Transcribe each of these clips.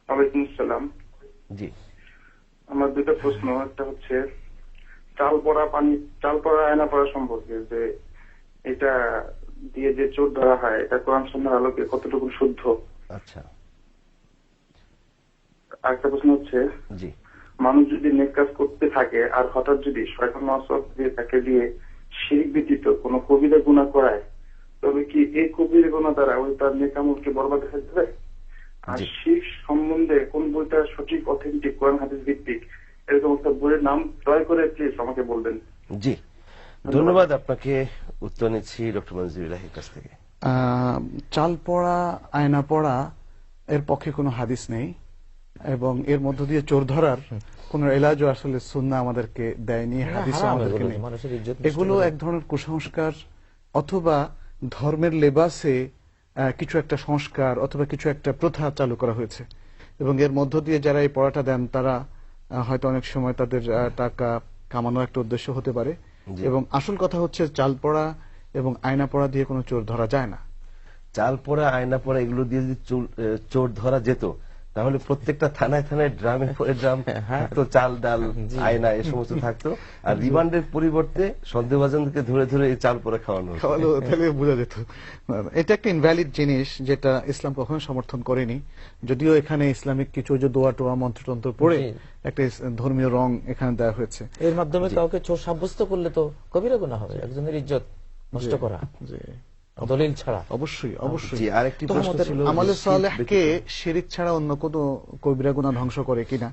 ওয়ালাইকুম আসসালাম। জি। আমার দুটো প্রশ্ন, একটা হচ্ছে চাল পড়া আয়না পড়া সম্পর্কে, যে এটা দিয়ে যে চোর ধরা হয় এটা কোরআন সুন্নাহর আলোকে কতটুকু শুদ্ধ। আচ্ছা। আরেকটা প্রশ্ন হচ্ছে, জি। মানুষ যদি নেক কাজ করতে থাকে আর হঠাৎ যদি শয়তান ওয়াসওয়াস দিয়ে তাকে দিয়ে শিরক ব্যতীত কোনো কবিরা গুনাহ করায়, তবে কি এই কবিরা গুনাহ দ্বারা ওই তার নেক আমলকে বরবাদ হয়ে যাবে? আর শিরক সম্বন্ধে কোন বইটা সঠিক, অথেন্টিক, কোরআন হাদিস ভিত্তিক, এরকম একটা বইয়ের নাম দয়া করে প্লিজ আমাকে বলবেন। জি, ধন্যবাদ আপনাকে। উত্তর নিচ্ছি ডক্টর মনজুরুল্লাহের কাছ থেকে। চাল পড়া আয়না পড়া এর পক্ষে কোনো হাদিস নেই, এবং এর মধ্য দিয়ে চোর ধরার কোন এলাজও আসলে সুন্নাহ আমাদেরকে দেয়নি, হাদিসও আমাদেরকে নেই। এগুলো এক ধরনের কুসংস্কার, অথবা ধর্মের লেবাসে কিছু একটা সংস্কার অথবা কিছু একটা প্রথা চালু করা হয়েছে, এবং এর মধ্য দিয়ে যারা এই পড়াটা দেন তারা হয়তো অনেক সময় তাদের টাকা কামানোর একটা উদ্দেশ্য হতে পারে। এবং আসল কথা হচ্ছে, চাল পড়া এবং আয়না পড়া দিয়ে কোনো চোর ধরা যায় না। চাল পড়া আয়না পড়া এগুলো দিয়ে যদি চোর ধরা যেত, তাহলে প্রত্যেকটা থানায় থানায় ড্রামে পরে ড্রাম থাকতো, চাল ডাল আয়না এ সমস্ত থাকতো, আর রিমান্ডের পরিবর্তে সন্দেহভাজনকে ধরে ধরে এই চাল পড়া খাওয়ানো তাহলে বোঝা যেত। এটা একটা ইনভ্যালিড জিনিস, যেটা ইসলাম কখনো সমর্থন করেনি। যদিও এখানে ইসলামিক কিছু যে দোয়া টোয়া মন্ত্রতন্ত্র পড়ে একটা ধর্মীয় রং এখানে দেওয়া হয়েছে। এর মাধ্যমে কাউকে চোর সাব্যস্ত করলে তো কবিরা গুনাহ হবে, একজনের ইজ্জত নষ্ট করা দলিল ছাড়া। অবশ্যই অবশ্যই। আরেকটি প্রশ্ন ছিল, আমলে সালেহকে শিরক ছাড়া অন্য কোনো কবিরা গুনাহ ধ্বংস করে কিনা।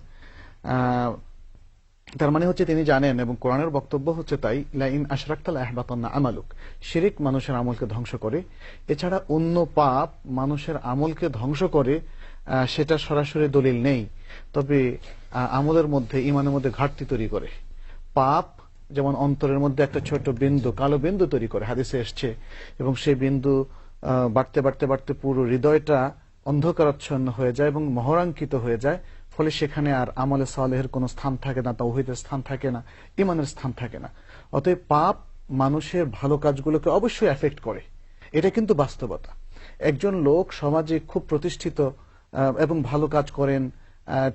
তার মানে হচ্ছে তিনি জানেন, এবং কোরআনের বক্তব্য হচ্ছে তাই, লা ইন আশরাকতা লা ইয়াহবাতান্না আমালুক। শিরক মানুষের আমলকে ধ্বংস করে। এছাড়া অন্য পাপ মানুষের আমলকে ধ্বংস করে, সেটা সরাসরি দলিল নেই। তবে আমলের মধ্যে, ঈমানের মধ্যে ঘাটতি তৈরি করে। পাপ যেমন অন্তরের মধ্যে একটা ছোট বিন্দু, কালো বিন্দু তৈরি করে, হাদিসে এসছে, এবং সেই বিন্দু বাড়তে বাড়তে বাড়তে পুরো হৃদয়টা অন্ধকারাচ্ছন্ন হয়ে যায় এবং মহরাঙ্কিত হয়ে যায়। ফলে সেখানে আর আমলে সালেহের কোনো স্থান থাকে না, তাওহীদের স্থান থাকে না, ঈমানের স্থান থাকে না। অতএব পাপ মানুষের ভালো কাজগুলোকে অবশ্যই এফেক্ট করে, এটা কিন্তু বাস্তবতা। একজন লোক সমাজে খুব প্রতিষ্ঠিত এবং ভালো কাজ করেন,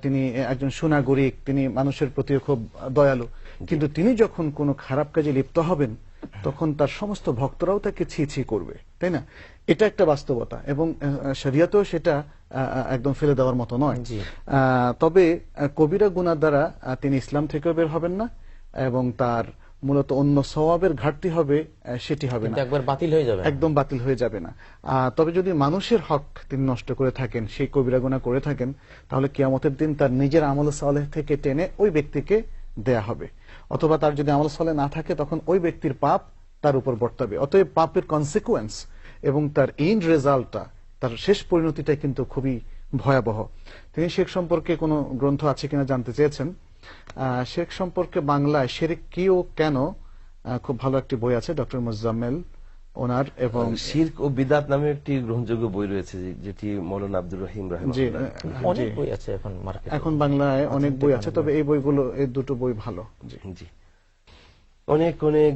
তিনি একজন সুনাগরিক, তিনি মানুষের প্রতি খুব দয়ালু, কিন্তু তিনি যখন কোনো খারাপ কাজে লিপ্ত হবেন, তখন তার সমস্ত ভক্তরাও তাকে ছি ছি করবে, তাই না? এটা একটা বাস্তবতা, এবং শরিয়াতেও সেটা একদম ফেলে দেওয়ার মতো নয়। তবে কবিরা গুনাহ দ্বারা তিনি ইসলাম থেকেও বের হবেন না, এবং তার মূলত অন্য সওয়াবের ঘাটতি হবে, সেটি হবে না, একবার বাতিল হয়ে যাবে, একদম বাতিল হয়ে যাবে না। তবে যদি মানুষের হক তিনি নষ্ট করে থাকেন, সেই কবিরা গুনাহ করে থাকেন, তাহলে কিয়ামতের দিন তার নিজের আমল সালেহ থেকে টেনে ওই ব্যক্তিকে দেয়া হবে, অথবা তার যদি আমল সালেহ না থাকে, তখন ওই ব্যক্তির পাপ তার উপর বর্তাবে। অতএব পাপের কনসিকুয়েন্স এবং তার এন্ড রেজাল্টটা, তার শেষ পরিণতিটা কিন্তু খুবই ভয়াবহ। তিনি শিরক সম্পর্কে কোনো গ্রন্থ আছে কিনা জানতে চেয়েছেন। শিরক সম্পর্কে বাংলায় শিরক কি ও কেন, খুব ভালো একটি বই আছে ডক্টর মুজাম্মেল ওনার, এবং শিরক ও বিদআত নামে একটি গ্রহণযোগ্য বই রয়েছে, যেটি মৌলানা আব্দুর রহিম রাহিমাহুল্লাহ। অনেক বই আছে এখন মার্কেটে, এখন বাংলায় অনেক বই আছে, তবে এই বইগুলো, এই দুটো বই ভালো। জি, অনেক অনেক